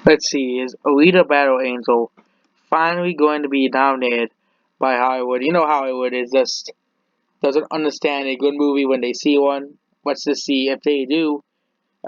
Let's see, is Alita Battle Angel finally going to be nominated by Hollywood? You know Hollywood is just doesn't understand a good movie when they see one. Let's just see if they do.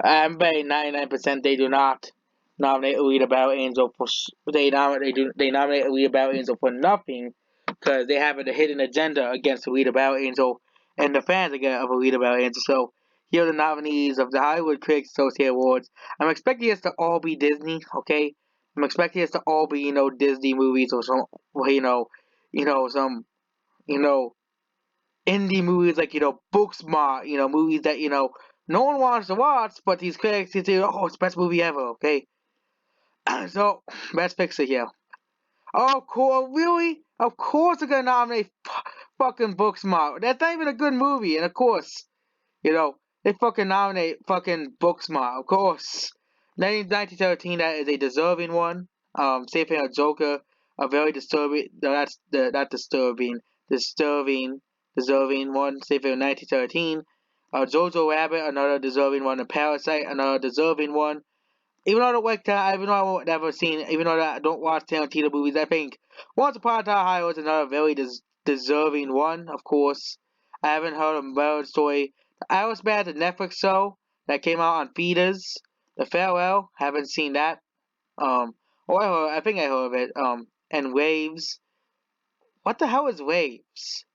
I'm betting 99% they do not nominate Alita Battle Angel for they nominate Alita Battle Angel for nothing because they have a hidden agenda against Alita Battle Angel and the fans again of Alita Battle Angel. So here are the nominees of the Hollywood Critics Associate Awards. I'm expecting this to all be Disney, okay? I'm expecting this to all be Disney movies or some some you know indie movies like Booksmart, movies that no one wants to watch, but these critics say, "Oh, it's the best movie ever." Okay, so best picture here. Oh, cool! Really? Of course they're gonna nominate fucking Booksmart. That's not even a good movie, and of course, they fucking nominate fucking Booksmart. Of course, 1913. That is a deserving one. Same thing with Joker. A very disturbing. No, that's the not disturbing. Disturbing. Deserving one. Same thing with 1913. Jojo Rabbit, another deserving one. And Parasite, another deserving one. Even though I don't like that, even though I have never seen, even though I don't watch Tarantino movies, I think Once Upon a Time High was another very deserving one. Of course, I haven't heard of Marriage Story. The Irishman, the Netflix show that came out on Feeders. The Farewell, haven't seen that. I think I heard of it. And Waves. What the hell is Waves?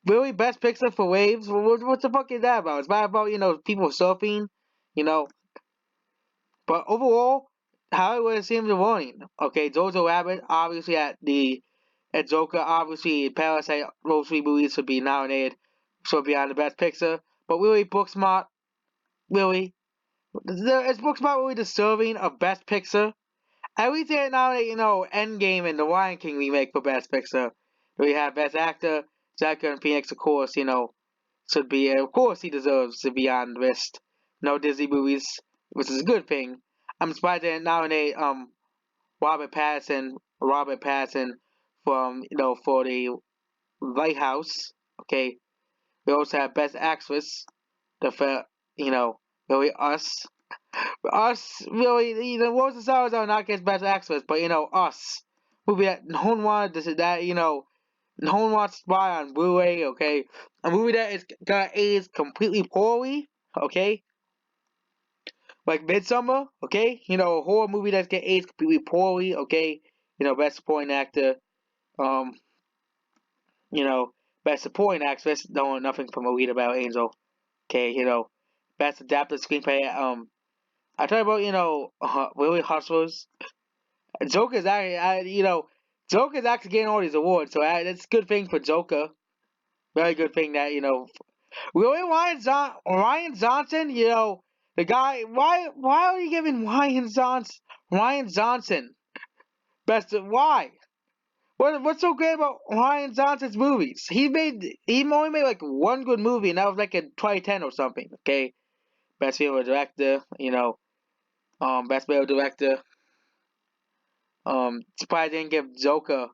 Really, best picture for Waves? What the fuck is that about? It's about people surfing, you know. But overall, Hollywood seems to winning. Okay, Jojo Rabbit obviously at Joker, obviously Parasite, those three movies should be nominated, should be on the best picture. But really, Booksmart, really, is Booksmart really deserving of best picture? At least they nominate, Endgame and the Lion King remake for best picture. We have best actor, Joaquin Phoenix, of course, should be, of course, he deserves to be on the list. No Disney movies, which is a good thing. I'm surprised they didn't nominate Robert Pattinson from for the Lighthouse. Okay, we also have Best Actress, the you know really us really Rose of Stars are not against Best Actress, but us movie that no one wanted that no one wants to buy on Blu-ray. Okay, a movie that is gonna age completely poorly. Okay, like Midsummer, okay? A horror movie that's get aged completely poorly, okay? Best supporting actor, um, you know, best supporting actress, no nothing from Alita Battle Angel, okay? Best adapted screenplay, I talk about, Willie Hustlers. Joker's actually, Joker's actually getting all these awards, so that's a good thing for Joker. Very good thing that, Willie Ryan Johnson, the guy, why are you giving Ryan Johnson best of why? What's so great about Ryan Johnson's movies? He only made like one good movie, and that was like in 2010 or something. Okay, best female director, best male director. Surprised they didn't give Joker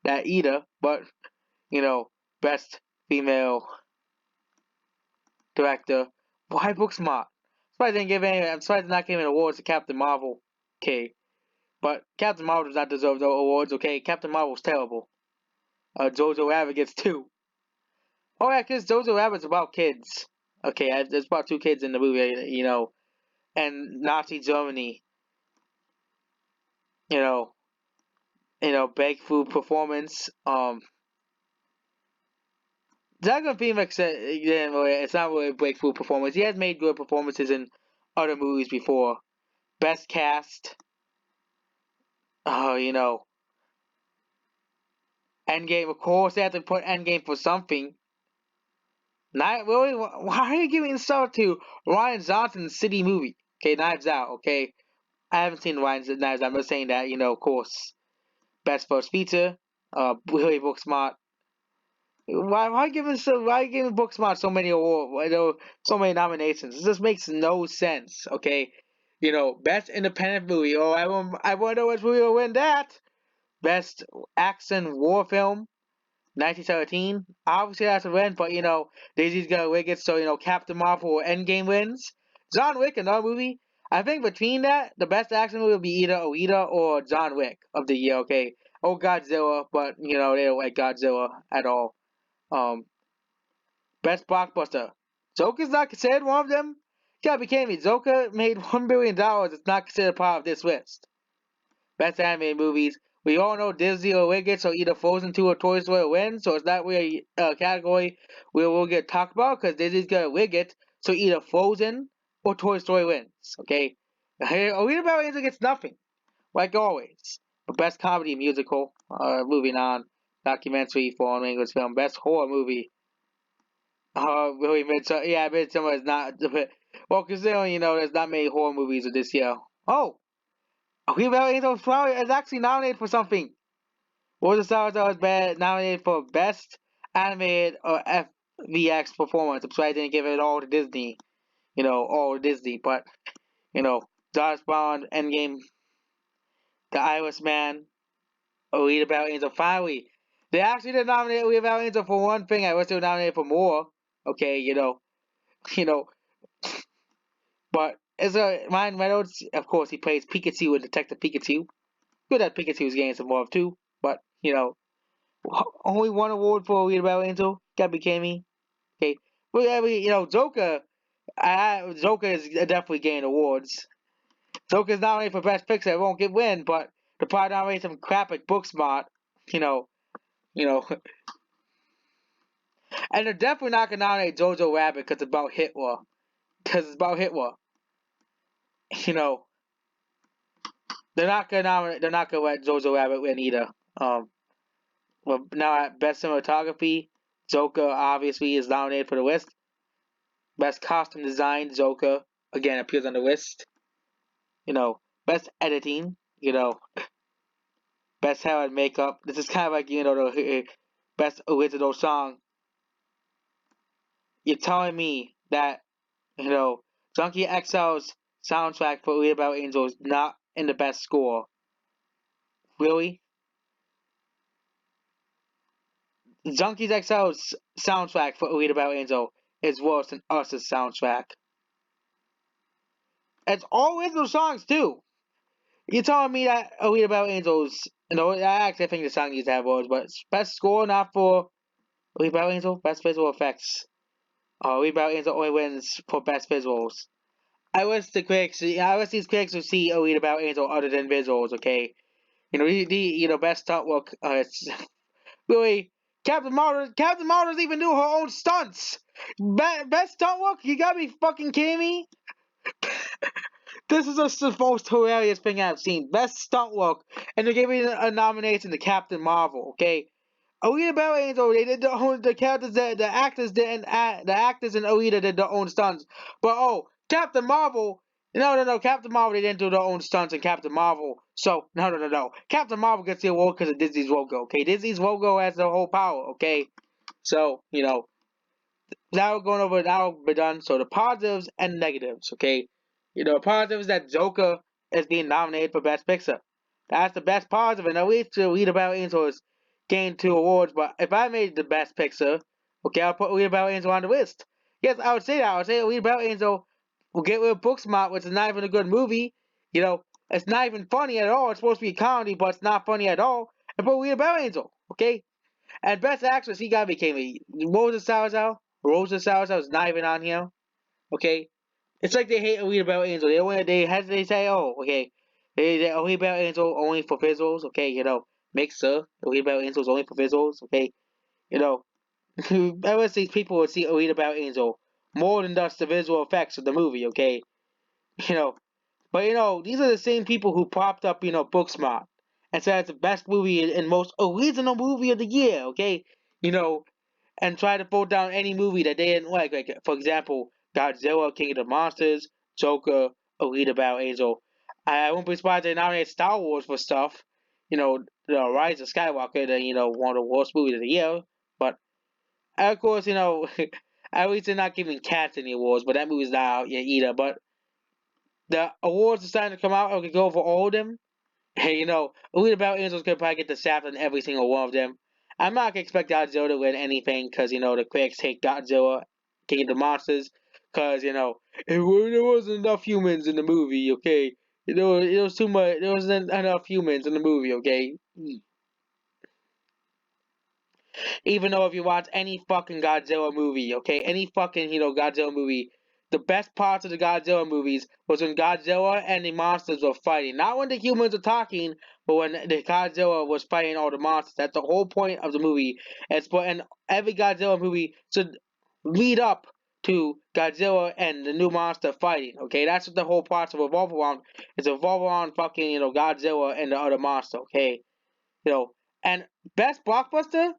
that either, but you know, best female director. Why Booksmart? Surprised they didn't give any. I'm surprised they're not giving awards to Captain Marvel. Okay, but Captain Marvel does not deserve those awards. Okay, Captain Marvel's terrible. Jojo Rabbit gets two. Oh yeah, because Jojo Rabbit's about kids. Okay, there's about two kids in the movie, and Nazi Germany, you know, breakthrough performance. Dragon Phoenix, it's not really a breakthrough performance. He has made good performances in other movies before. Best cast, you know, Endgame. Of course, they have to put Endgame for something. Not really. Why are you giving stuff to Ryan Johnson's City movie? Okay, Knives Out. Okay, I haven't seen Ryan's Knives Out. I'm just saying that, of course. Best First Feature, Willie Booksmart. Why giving Booksmart so many awards? So many nominations. This just makes no sense. Okay, Best Independent Movie. Oh, I wonder which movie will win that. Best Action War Film, 1917. Obviously that's a win, but Daisy's gonna win it. So Captain Marvel or Endgame wins. John Wick, another movie. I think between that, the best action movie would be either Alita or John Wick of the year. Okay, or Godzilla, but they don't like Godzilla at all. Um, best blockbuster. Joker's not considered one of them. You gotta be kidding me. Joker made $1 billion. It's not considered part of this list. Best animated movies. We all know Disney or Wicked, so either Frozen 2 or Toy Story wins. So it's not really a category where we'll get talked about because Disney's gonna Wicked. So either Frozen or Toy Story wins. Okay, Alita Battle Angel gets nothing, like always. But best comedy musical. Moving on. Documentary, foreign language film. Best horror movie. Really, Midsummer. Yeah, Midsummer is not. Well, considering there's not many horror movies of this year. Oh, Alita Angel is actually nominated for something. What was the Star Wars bad nominated for Best Animated or FVX Performance? I'm sorry I didn't give it all to Disney. All to Disney. But, James Bond, Endgame, The Irishman, Alita Battle Angel. Finally, they actually did nominate Alita Battle Angel for one thing. I wish they were nominated for more. Okay, you know. But as Ryan Reynolds, of course, he plays Pikachu in Detective Pikachu. Good that Pikachu's getting some love too. But, only one award for Alita Battle Angel. Gotta be kidding me. Okay, well, yeah, Joker. Joker is definitely getting awards. Joker's nominated for Best Picture. It won't get win, but they'll probably nominate some crap like Booksmart. You know, you know, and they're definitely not gonna nominate Jojo Rabbit because it's about Hitler. Because it's about Hitler. You know, they're not gonna nominate. They're not gonna let Jojo Rabbit win either. Well, now at Best Cinematography, Joker obviously is nominated for the list. Best Costume Design, Joker again appears on the list. Best Editing, Best Hair and Makeup. This is kind of like the Best Original Song. You're telling me that Junkie XL's soundtrack for Alita Battle Angel is not in the best score? Really? Junkie XL's soundtrack for Alita Battle Angel is worse than Us's soundtrack. It's all original songs too. You're telling me that Alita Battle Angels, I actually think the song needs to have words, but best score not for Alita Battle Angel, best visual effects. Alita Battle Angel only wins for best visuals. I wish these critics would see Alita Battle Angel other than visuals, okay? Best stunt work, it's really, Captain Marvel's even do her own stunts! Best stunt work? You gotta be fucking kidding me? This is the most hilarious thing I've seen. Best stunt work, and they're giving a nomination to Captain Marvel. Okay, Alita Battle Angel, they did the characters that the actors didn't the actors in Alita did their own stunts. But Captain Marvel, no, Captain Marvel they didn't do their own stunts in Captain Marvel. So no, Captain Marvel gets the award because of Disney's logo. Okay, Disney's logo has the whole power. Okay, so now we're going over, now we're done. So the positives and negatives, okay? Positives that Joker is being nominated for Best Picture. That's the best positive, and at least Alita Battle Angel is gained 2 awards. But if I made the Best Picture, okay, I'll put Alita Battle Angel on the list. Yes, I would say that. I would say Alita Battle Angel will get rid of Booksmart, which is not even a good movie. It's not even funny at all. It's supposed to be a comedy, but it's not funny at all. And put Alita Battle Angel, okay? And Best Actress, he got me, Rosa Salazar. Rosa Salazar is not even on here. Okay? It's like they hate Alita Battle Angel. They say, oh, okay. Alita Battle Angel only for visuals. Okay, make sure Alita Battle Angel is only for visuals. Okay? Ever since people would see Alita Battle Angel more than just the visual effects of the movie, okay? You know, but these are the same people who propped up, Booksmart and said it's the best movie and most original movie of the year, okay? And try to vote down any movie that they didn't like. Like, for example, Godzilla, King of the Monsters, Joker, Alita Battle Angel. I won't be surprised they nominate Star Wars for stuff. The Rise of Skywalker, one of the worst movies of the year. But, of course, at least they're not giving Cats any awards, but that movie's not out yet either. But the awards are starting to come out. I could go for all of them. Hey, Alita Battle Angel's gonna probably get the shaft on every single one of them. I'm not gonna expect Godzilla to win anything because the critics hate Godzilla, King of the Monsters. Cause there wasn't enough humans in the movie, okay? It was too much. There wasn't enough humans in the movie, okay? Even though if you watch any fucking Godzilla movie, okay, any fucking Godzilla movie, the best parts of the Godzilla movies was when Godzilla and the monsters were fighting. Not when the humans were talking, but when the Godzilla was fighting all the monsters. That's the whole point of the movie. And every Godzilla movie should lead up to Godzilla and the new monster fighting. Okay, that's what the whole plot of revolve around. It's revolve around fucking Godzilla and the other monster. Okay, you know, and best blockbuster.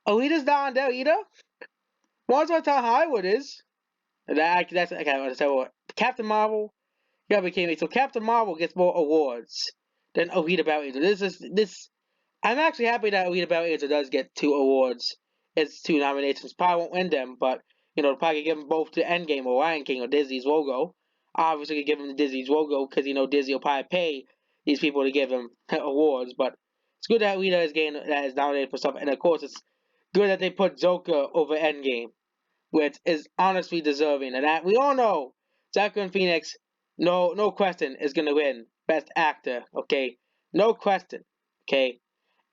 Alita's down there either. Once upon a time, Hollywood is. That's okay. So Captain Marvel, yeah, became it. So Captain Marvel gets more awards than Alita Battle Angel. This. I'm actually happy that Alita Battle Angel does get 2 awards. It's 2 nominations. Probably won't win them, but probably give them both to Endgame or Lion King or Disney's logo. Obviously, give them the Disney's logo because Disney will probably pay these people to give them awards. But it's good that Alita is nominated for stuff, and of course, it's good that they put Joker over Endgame, which is honestly deserving. And that we all know Joaquin Phoenix, no question, is gonna win Best Actor. Okay, no question. Okay,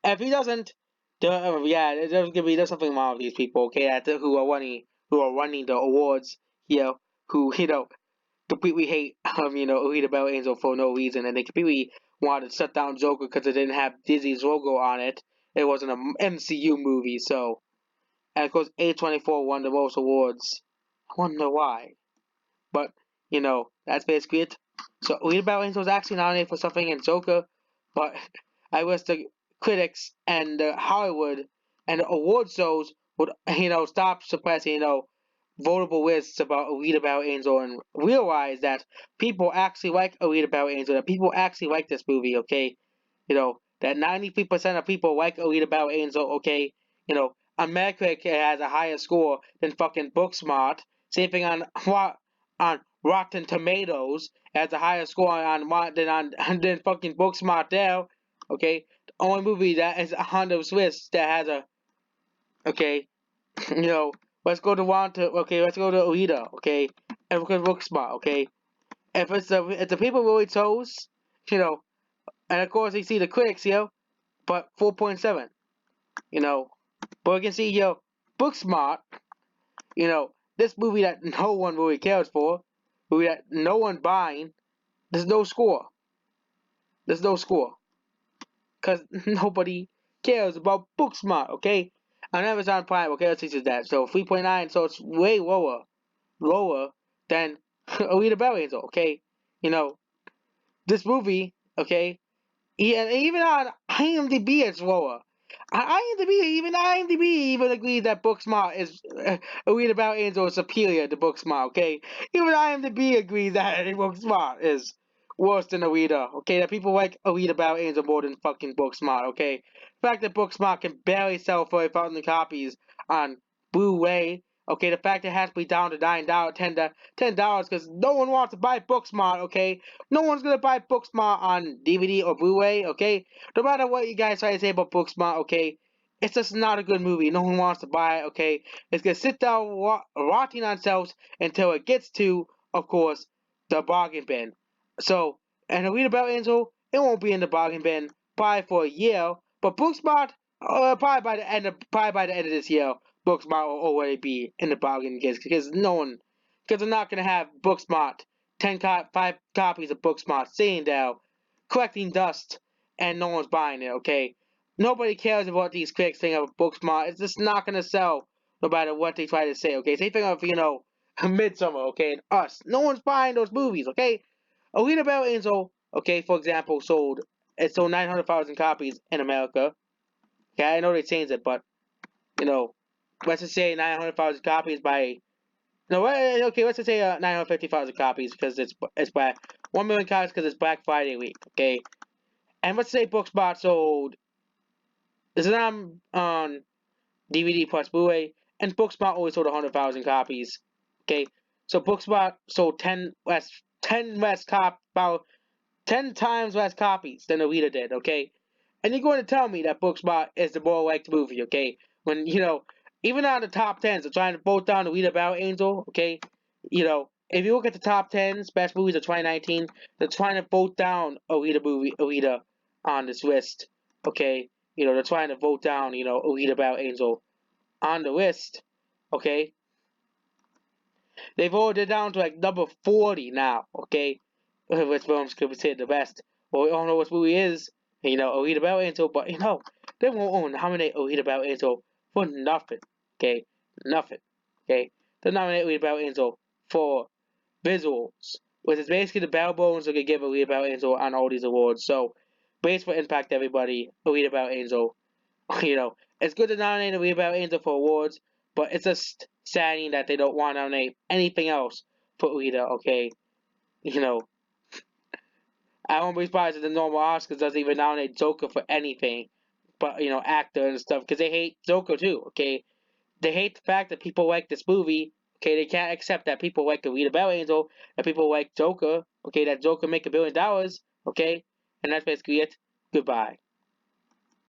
if he doesn't, yeah, there's something wrong with these people. Okay, who are running the awards here, who completely hate Alita Battle Angel for no reason, and they completely wanted to shut down Joker because it didn't have Disney's logo on it. It wasn't an MCU movie, so. And of course, A24 won the most awards. I wonder why. But, that's basically it. So, Alita Battle Angel was actually nominated for something in Joker, but I wish the critics and the Hollywood and the award shows would, stop suppressing, votable lists about Alita Battle Angel and realize that people actually like Alita Battle Angel, that people actually like this movie, okay? That 93% of people like Alita Battle Angel, okay? On Metacritic it has a higher score than fucking Booksmart. Same thing on Rotten Tomatoes. It has a higher score than fucking Booksmart there. Okay? The only movie that is on the list that has a okay, let's go to Alita, okay? And look at Booksmart, okay? If the people really chose, and of course you see the critics here, but 4.7, but we can see here, Booksmart, this movie that no one really cares for, movie that no one buying, there's no score. There's no score. Because nobody cares about Booksmart, okay? On Amazon Prime, okay, let's see that. So 3.9, so it's way lower than Alita Battle Angel, okay? This movie, okay, even on IMDb it's lower. IMDb even agrees that Booksmart is Alita Battle Angel is superior to Booksmart. Okay, even IMDb agrees that Booksmart is worse than Alita. Okay, that people like Alita Battle Angel more than fucking Booksmart. Okay, the fact that Booksmart can barely sell 40,000 copies on Blu-ray. Okay, the fact it has to be down to $9, $10 because no one wants to buy Booksmart. Okay, no one's gonna buy Booksmart on DVD or Blu-ray. Okay, no matter what you guys try to say about Booksmart, okay, it's just not a good movie. No one wants to buy it, okay? It's gonna sit down rotting on shelves until it gets to, of course, the bargain bin. So, and a read about Angel, it won't be in the bargain bin probably for a year, but Booksmart, probably by the end of this year, Booksmart will already be in the bargain because because they're not gonna have Booksmart 5 copies of Booksmart sitting there collecting dust and no one's buying it, okay? Nobody cares about these critics saying of Booksmart. It's just not gonna sell no matter what they try to say, okay? Same thing of, Midsummer, okay, and Us. No one's buying those movies, okay? Alita Battle Angel, okay, for example, sold 900,000 copies in America. Okay, I know they changed it, but, let's just say 900,000 copies by no, okay, let's just say 950,000 copies because it's Black. 1 million copies because it's Black Friday week, okay? And let's say Booksmart sold. This is on DVD plus Blu-ray, and Booksmart only sold 100,000 copies, okay? So Booksmart sold 10 times less copies than Alita did, okay? And you're going to tell me that Booksmart is the more liked movie, okay? When, even on the top 10s, they're trying to vote down Alita Battle Angel, okay? If you look at the top 10s best movies of 2019, they're trying to vote down Alita on this list. Okay, they're trying to vote down, Alita Battle Angel on the list. Okay, they voted it down to like number 40 now. Okay, which films could be considered the best. Well, we all know what movie is, Alita Battle Angel, but they won't nominate Alita Battle Angel for nothing. Okay, nothing. Okay, they nominate Alita Battle Angel for visuals, which is basically the bare bones they could give Alita Battle Angel on all these awards. So, based for impact, everybody, Alita Battle Angel. It's good to nominate Alita Battle Angel for awards, but it's just saddening that they don't want to nominate anything else for Alita. Okay, you know, I won't be surprised if the normal Oscars doesn't even nominate Joker for anything, but actor and stuff, because they hate Joker too. Okay, they hate the fact that people like this movie. Okay, they can't accept that people like Alita Battle Angel, that people like Joker. Okay, that Joker make $1 billion. Okay, and that's basically it. Goodbye.